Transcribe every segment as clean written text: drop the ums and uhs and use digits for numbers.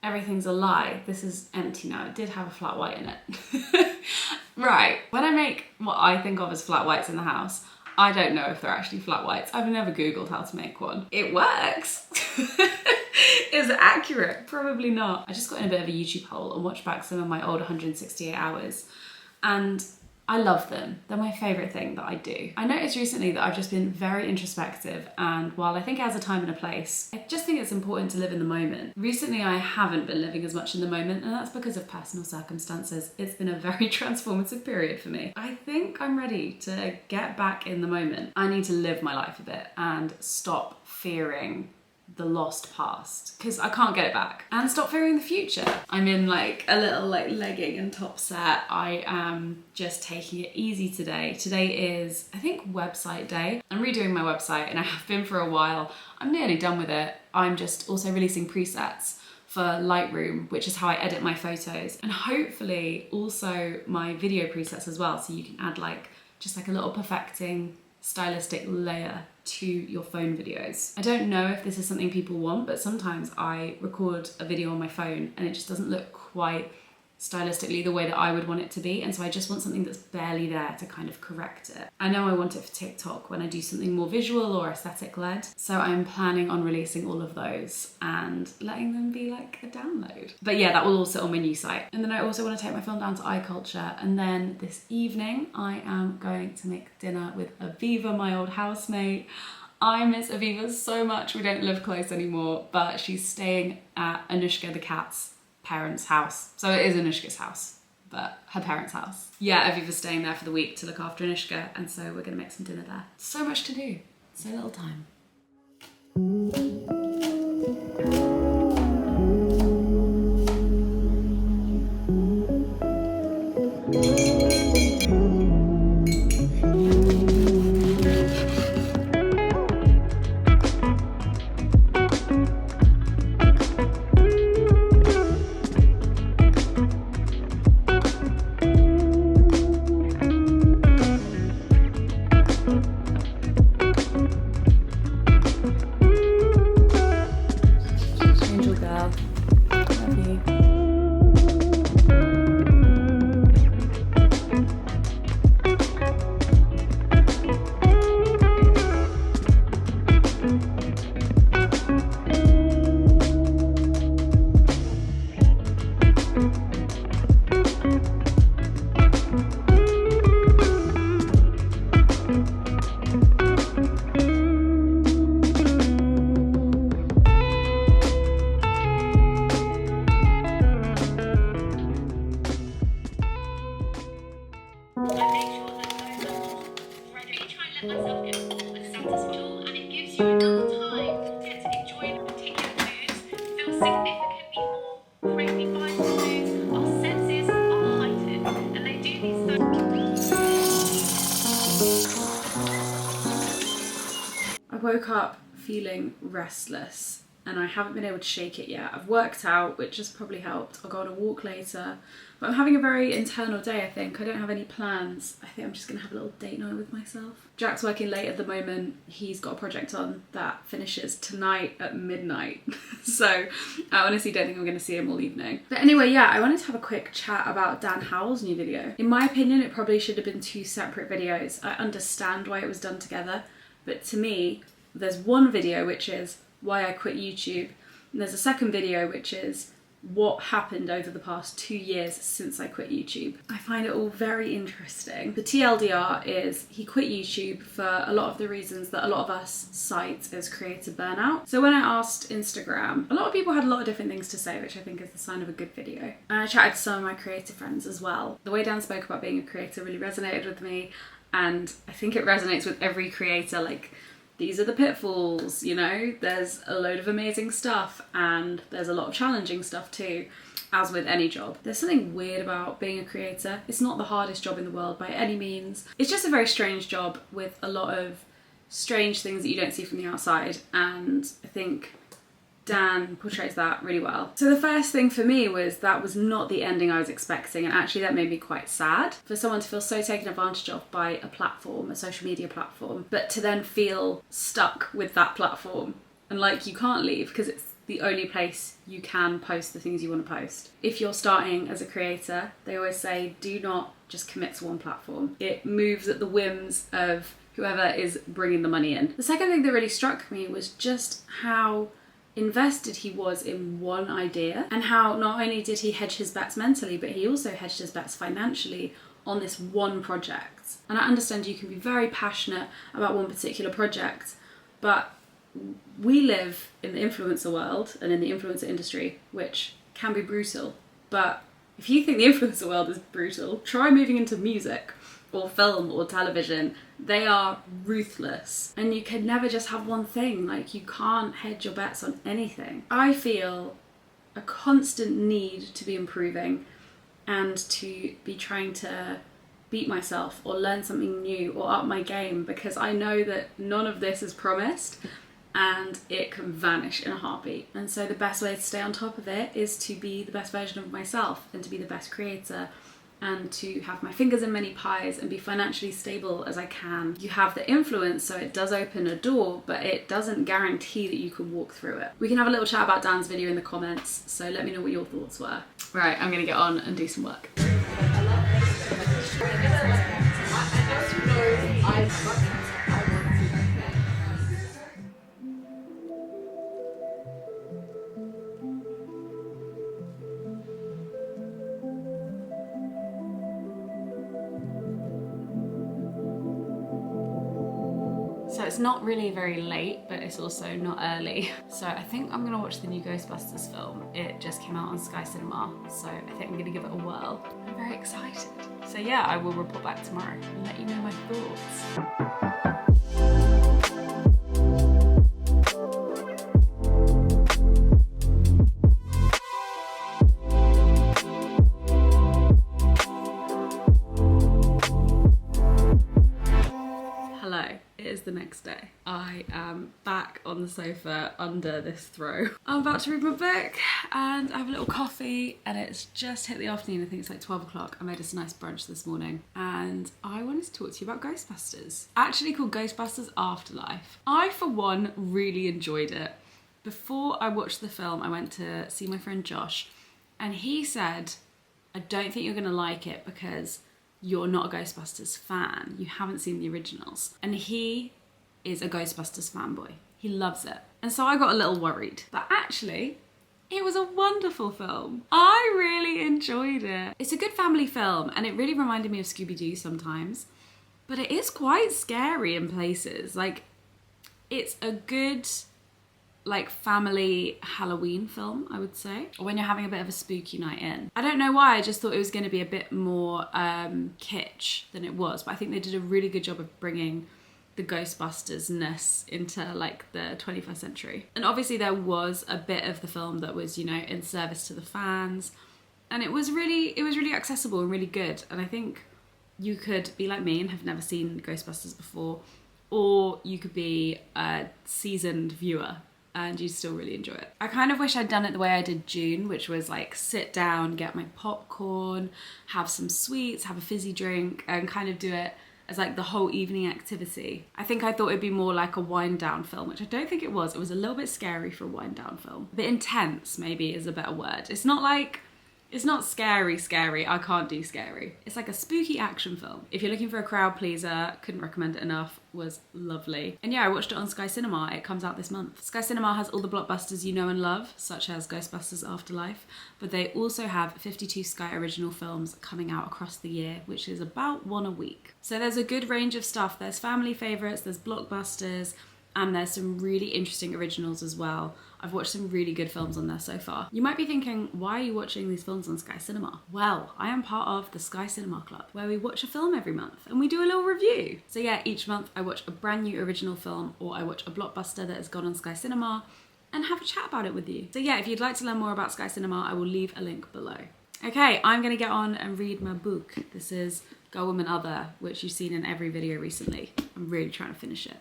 Everything's a lie. This is empty now. It did have a flat white in it. Right, when I make what I think of as flat whites in the house, I don't know if they're actually flat whites. I've never Googled how to make one. It works. Is it accurate? Probably not. I just got in a bit of a YouTube hole and watched back some of my old 168 hours, and I love them. They're my favourite thing that I do. I noticed recently that I've just been very introspective, and while I think it has a time and a place, I just think it's important to live in the moment. Recently I haven't been living as much in the moment, and that's because of personal circumstances. It's been a very transformative period for me. I think I'm ready to get back in the moment. I need to live my life a bit and stop fearing the lost past, because I can't get it back, and stop fearing the future. I'm in like a little like legging and top set. I am just taking it easy today. Today is, I think, website day. I'm redoing my website, and I have been for a while. I'm nearly done with it. I'm just also releasing presets for Lightroom, which is how I edit my photos, and hopefully also my video presets as well, so you can add like just like a little perfecting stylistic layer to your phone videos. I don't know if this is something people want, but sometimes I record a video on my phone and it just doesn't look quite stylistically the way that I would want it to be, and so I just want something that's barely there to kind of correct it. I know I want it for TikTok when I do something more visual or aesthetic led, so I'm planning on releasing all of those and letting them be like a download. But yeah, that will all sit on my new site. And then I also want to take my film down to iCulture, and then this evening I am going to make dinner with Aviva, my old housemate. I miss Aviva so much. We don't live close anymore, but she's staying at Anushka the cat's parents' house. So it is Anushka's house, but her parents' house. Yeah, Aviva's staying there for the week to look after Anushka, and so we're gonna make some dinner there. So much to do, so little time. Woke up feeling restless and I haven't been able to shake it yet. I've worked out, which has probably helped. I'll go on a walk later, but I'm having a very internal day, I think. I don't have any plans. I think I'm just gonna have a little date night with myself. Jack's working late at the moment. He's got a project on that finishes tonight at midnight. So I honestly don't think I'm gonna see him all evening. But anyway, yeah, I wanted to have a quick chat about Dan Howell's new video. In my opinion, it probably should have been two separate videos. I understand why it was done together, but to me, there's one video which is why I quit YouTube, and there's a second video which is what happened over the past 2 years since I quit YouTube. I find it all very interesting. The TLDR is he quit YouTube for a lot of the reasons that a lot of us cite as creator burnout. So when I asked Instagram, a lot of people had a lot of different things to say, which I think is the sign of a good video. And I chatted to some of my creative friends as well. The way Dan spoke about being a creator really resonated with me, and I think it resonates with every creator. Like, these are the pitfalls, you know, there's a load of amazing stuff and there's a lot of challenging stuff too. as with any job, there's something weird about being a creator. It's not the hardest job in the world by any means. It's just a very strange job with a lot of strange things that you don't see from the outside, and I think Dan portrays that really well. So the first thing for me was that was not the ending I was expecting, and actually that made me quite sad for someone to feel so taken advantage of by a platform, a social media platform, but to then feel stuck with that platform and like you can't leave because it's the only place you can post the things you want to post. If you're starting as a creator, they always say do not just commit to one platform. It moves at the whims of whoever is bringing the money in. The second thing that really struck me was just how invested he was in one idea, and how not only did he hedge his bets mentally, but he also hedged his bets financially on this one project. And I understand you can be very passionate about one particular project, but we live in the influencer world and in the influencer industry, which can be brutal. But if you think the influencer world is brutal, try moving into music or film or television. They are ruthless, and you can never just have one thing. Like, you can't hedge your bets on anything. I feel a constant need to be improving and to be trying to beat myself or learn something new or up my game, because I know that none of this is promised and it can vanish in a heartbeat. And so the best way to stay on top of it is to be the best version of myself and to be the best creator, and to have my fingers in many pies and be financially stable as I can. You have the influence, so it does open a door, but it doesn't guarantee that you can walk through it. We can have a little chat about Dan's video in the comments, so let me know what your thoughts were. Right, I'm gonna get on and do some work. So it's not really very late, but it's also not early. So I think I'm gonna watch the new Ghostbusters film. It just came out on Sky Cinema, so I think I'm gonna give it a whirl. I'm very excited. So yeah, I will report back tomorrow and let you know my thoughts. The next day, I am back on the sofa under this throw. I'm about to read my book and I have a little coffee, and it's just hit the afternoon. I think it's like 12 o'clock. I made us a nice brunch this morning, and I wanted to talk to you about Ghostbusters. Actually called Ghostbusters Afterlife. I, for one, really enjoyed it. Before I watched the film, I went to see my friend Josh, and he said, I don't think you're gonna like it because you're not a Ghostbusters fan. You haven't seen the originals. And he is a Ghostbusters fanboy. He loves it. And so I got a little worried. But actually, it was a wonderful film. I really enjoyed it. It's a good family film, and it really reminded me of Scooby-Doo sometimes. But it is quite scary in places. Like, it's a good, like, family Halloween film, I would say, or when you're having a bit of a spooky night in. I don't know why, I just thought it was going to be a bit more kitsch than it was, but I think they did a really good job of bringing the Ghostbusters-ness into, like, the 21st century. And obviously there was a bit of the film that was, you know, in service to the fans, and it was really accessible and really good. And I think you could be like me and have never seen Ghostbusters before, or you could be a seasoned viewer and you still really enjoy it. I kind of wish I'd done it the way I did June, which was like sit down, get my popcorn, have some sweets, have a fizzy drink, and kind of do it as like the whole evening activity. I think I thought it'd be more like a wind down film, which I don't think it was. It was a little bit scary for a wind down film. A bit intense, maybe, is a better word. It's not scary, I can't do scary. It's like a spooky action film. If you're looking for a crowd pleaser, couldn't recommend it enough, was lovely. And yeah, I watched it on Sky Cinema, it comes out this month. Sky Cinema has all the blockbusters you know and love, such as Ghostbusters Afterlife, but they also have 52 Sky original films coming out across the year, which is about one a week. So there's a good range of stuff. There's family favourites, there's blockbusters, and there's some really interesting originals as well. I've watched some really good films on there so far. You might be thinking, why are you watching these films on Sky Cinema? Well, I am part of the Sky Cinema Club, where we watch a film every month and we do a little review. So yeah, each month I watch a brand new original film, or I watch a blockbuster that has gone on Sky Cinema, and have a chat about it with you. So yeah, if you'd like to learn more about Sky Cinema, I will leave a link below. Okay, I'm gonna get on and read my book. This is Girl, Woman, Other, which you've seen in every video recently. I'm really trying to finish it.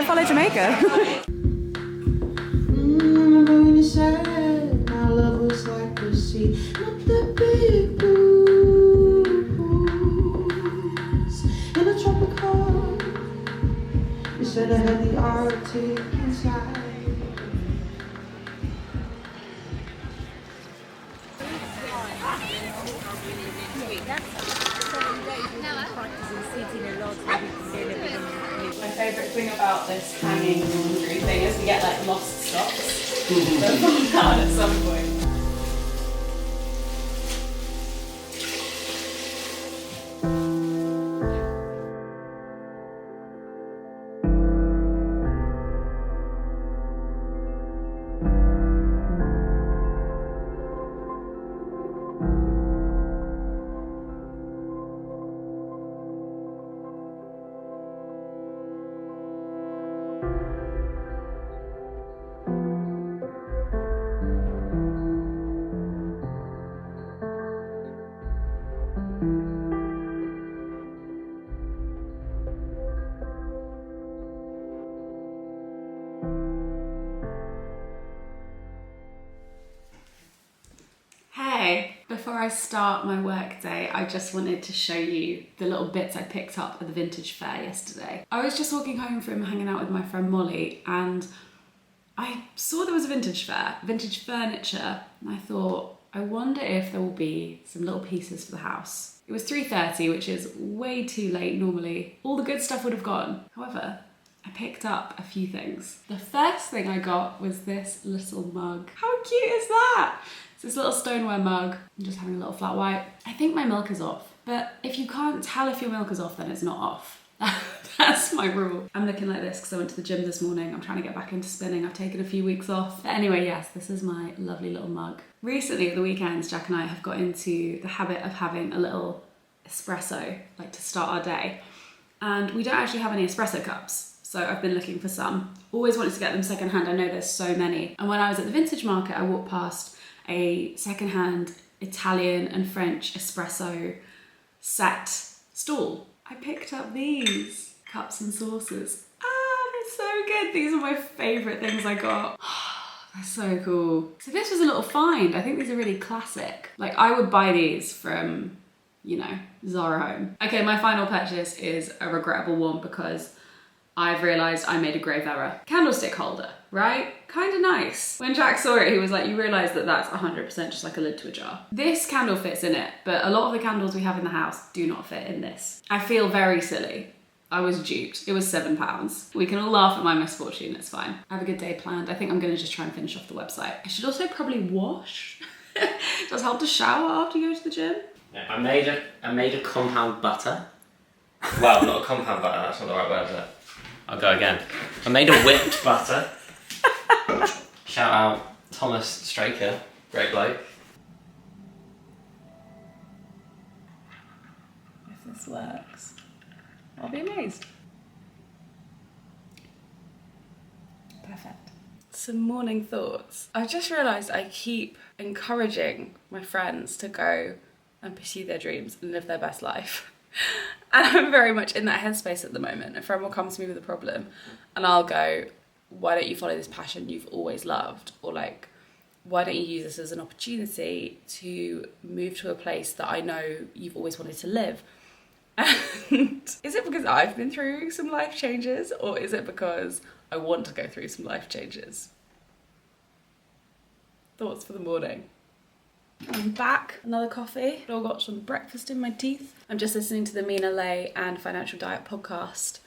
Follow Jamaica. My love was like the sea, not the big blues in a tropical. You said I had the Arctic inside. My favourite thing about this hanging laundry thing is we get like lost socks that fall down at some point. Before I start my work day, I just wanted to show you the little bits I picked up at the vintage fair yesterday. I was just walking home from hanging out with my friend Molly and I saw there was a vintage fair, vintage furniture, and I thought, I wonder if there will be some little pieces for the house. It was 3:30, which is way too late normally. All the good stuff would have gone. However, I picked up a few things. The first thing I got was this little mug. How cute is that? It's this little stoneware mug. I'm just having a little flat white. I think my milk is off, but if you can't tell if your milk is off, then it's not off. That's my rule. I'm looking like this because I went to the gym this morning. I'm trying to get back into spinning. I've taken a few weeks off. But anyway, yes, this is my lovely little mug. Recently at the weekends, Jack and I have got into the habit of having a little espresso, like to start our day. And we don't actually have any espresso cups. So I've been looking for some. Always wanted to get them secondhand. I know there's so many. And when I was at the vintage market, I walked past a secondhand Italian and French espresso set stall. I picked up these cups and saucers. They're so good. These are my favorite things I got. They're so cool. So this was a little find. I think these are really classic. Like I would buy these from, you know, Zara Home. Okay, my final purchase is a regrettable one because I've realised I made a grave error. Candlestick holder, right? Kind of nice. When Jack saw it, he was like, you realise that that's 100% just like a lid to a jar. This candle fits in it, but a lot of the candles we have in the house do not fit in this. I feel very silly. I was duped. It was £7. We can all laugh at my misfortune, it's fine. I have a good day planned. I think I'm gonna just try and finish off the website. I should also probably wash. Does help to shower after you go to the gym? Yeah, I made a compound butter. Well, not a compound butter, that's not the right word, is it? I'll go again. I made a whipped butter. Shout out Thomas Straker, great bloke. If this works, I'll be amazed. Perfect. Some morning thoughts. I've just realised I keep encouraging my friends to go and pursue their dreams and live their best life. And I'm very much in that headspace at the moment. A friend will come to me with a problem and I'll go, why don't you follow this passion you've always loved? Or like, why don't you use this as an opportunity to move to a place that I know you've always wanted to live? And is it because I've been through some life changes or is it because I want to go through some life changes? Thoughts for the morning. I'm back, another coffee. I've got some breakfast in my teeth. I'm just listening to the Mina Lay and Financial Diet podcast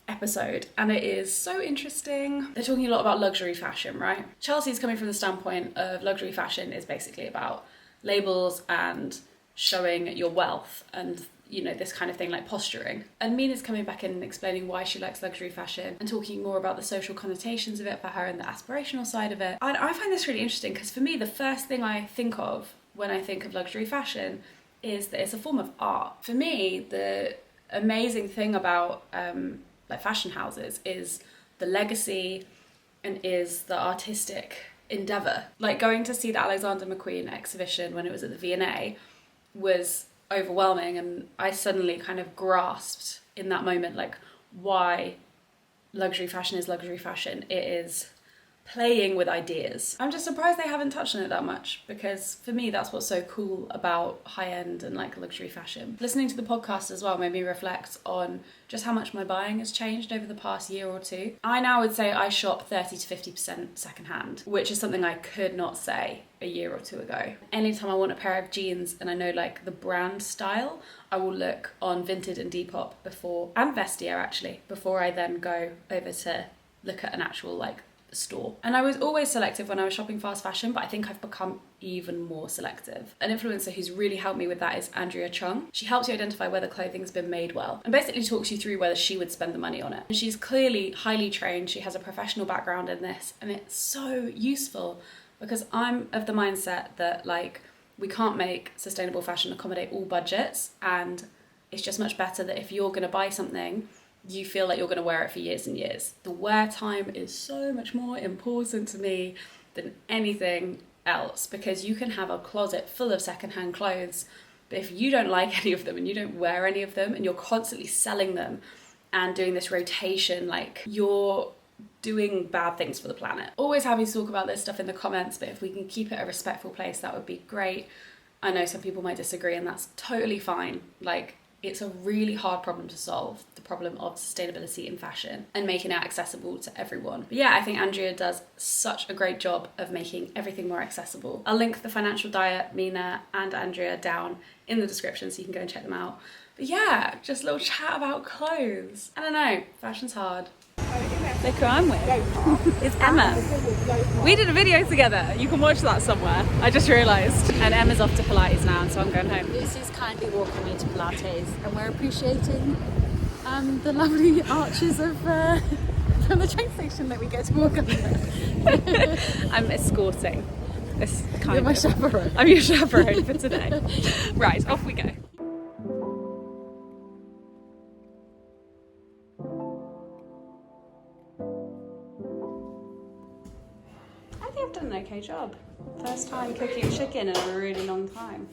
episode, and it is so interesting. They're talking a lot about luxury fashion, right? Chelsea's coming from the standpoint of luxury fashion is basically about labels and showing your wealth and, you know, this kind of thing, like posturing. And Mina's coming back in and explaining why she likes luxury fashion and talking more about the social connotations of it for her and the aspirational side of it. And I find this really interesting because for me, the first thing I think of when I think of luxury fashion is that it's a form of art. For me, the amazing thing about like fashion houses is the legacy and is the artistic endeavour. Like going to see the Alexander McQueen exhibition when it was at the V&A was overwhelming, and I suddenly kind of grasped in that moment like why luxury fashion is luxury fashion. It is playing with ideas. I'm just surprised they haven't touched on it that much, because for me that's what's so cool about high-end and like luxury fashion. Listening to the podcast as well made me reflect on just how much my buying has changed over the past year or two. I now would say I shop 30 to 50% secondhand, which is something I could not say a year or two ago. Anytime I want a pair of jeans and I know like the brand style, I will look on Vinted and Depop before, and Vestiaire actually, before I then go over to look at an actual like store. And I was always selective when I was shopping fast fashion, but I think I've become even more selective. An influencer who's really helped me with that is Andrea Chung. She helps you identify whether clothing's been made well and basically talks you through whether she would spend the money on it. And she's clearly highly trained. She has a professional background in this, and it's so useful because I'm of the mindset that like we can't make sustainable fashion accommodate all budgets, and it's just much better that if you're going to buy something, you feel like you're going to wear it for years and years. The wear time is so much more important to me than anything else, because you can have a closet full of secondhand clothes, but if you don't like any of them and you don't wear any of them and you're constantly selling them and doing this rotation, like you're doing bad things for the planet. Always happy to talk about this stuff in the comments, but if we can keep it a respectful place, that would be great. I know some people might disagree, and that's totally fine. Like, it's a really hard problem to solve, the problem of sustainability in fashion and making it accessible to everyone. But yeah, I think Andrea does such a great job of making everything more accessible. I'll link the Financial Diet, Mina and Andrea down in the description so you can go and check them out. But yeah, just a little chat about clothes. I don't know, fashion's hard. Look who I'm with. It's Emma. We did a video together. You can watch that somewhere. I just realised. And Emma's off to Pilates now, so I'm going home. Lucy's kindly walking me to Pilates, and we're appreciating the lovely arches of from the train station that we get to walk under. I'm escorting this kind You're my of. chaperone. I'm your chaperone for today. Right, off we go. I think I've done an okay job. First time cooking chicken in a really long time.